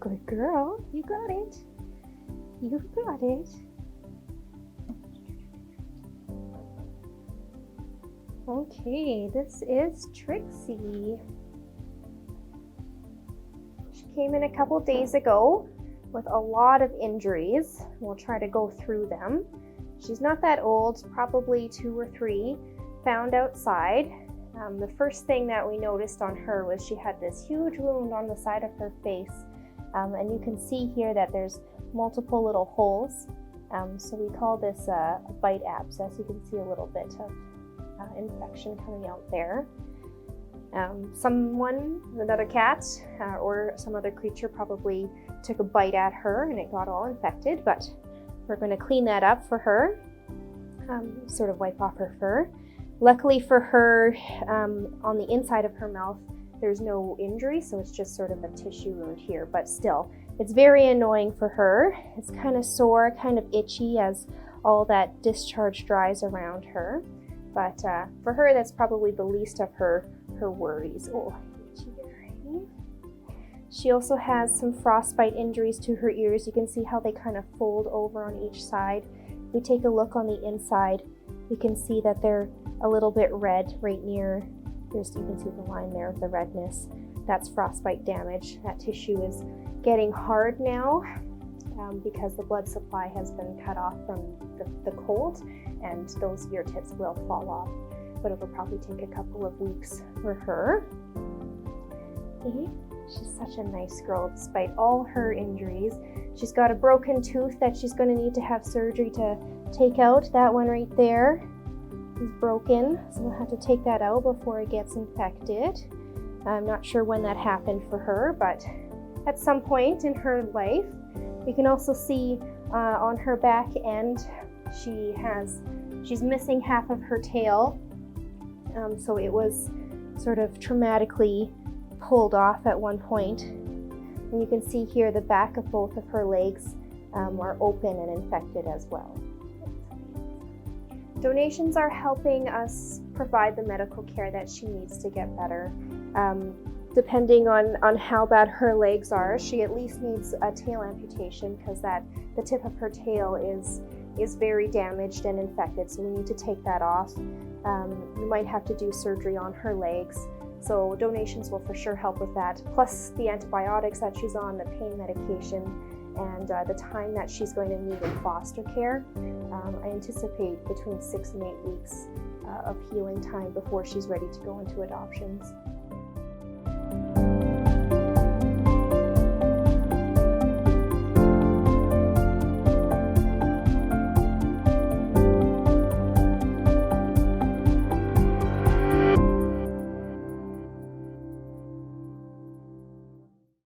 Good girl. You got it. You got it. Okay, this is Trixie. She came in a couple days ago with a lot of injuries. We'll try to go through them. She's not that old, probably 2 or 3, found outside. The first thing that we noticed on her was she had this huge wound on the side of her face. And you can see here that there's multiple little holes. So we call this a bite abscess. You can see a little bit of infection coming out there. Another cat or some other creature probably took a bite at her and it got all infected, but we're going to clean that up for her, sort of wipe off her fur. Luckily for her, on the inside of her mouth, there's no injury, so it's just sort of a tissue wound here, but still, it's very annoying for her. It's kind of sore, kind of itchy as all that discharge dries around her. But for her, that's probably the least of her worries. Oh, itchy there. She also has some frostbite injuries to her ears. You can see how they kind of fold over on each side. If we take a look on the inside, you can see that they're a little bit red right near. You can see the line there of the redness. That's frostbite damage. That tissue is getting hard now because the blood supply has been cut off from the cold, and those ear tips will fall off. But it'll probably take a couple of weeks for her. Okay. She's such a nice girl despite all her injuries. She's got a broken tooth that she's going to need to have surgery to take out. That one right there is broken, so we'll have to take that out before it gets infected. I'm not sure when that happened for her, but at some point in her life. You can also see on her back end she's missing half of her tail, so it was sort of traumatically pulled off at one point. And you can see here the back of both of her legs are open and infected as well. Donations are helping us provide the medical care that she needs to get better. Depending on how bad her legs are, she at least needs a tail amputation because the tip of her tail is very damaged and infected, so we need to take that off. We might have to do surgery on her legs, so donations will for sure help with that, plus the antibiotics that she's on, the pain medication, and the time that she's going to need in foster care. I anticipate between 6 and 8 weeks of healing time before she's ready to go into adoptions.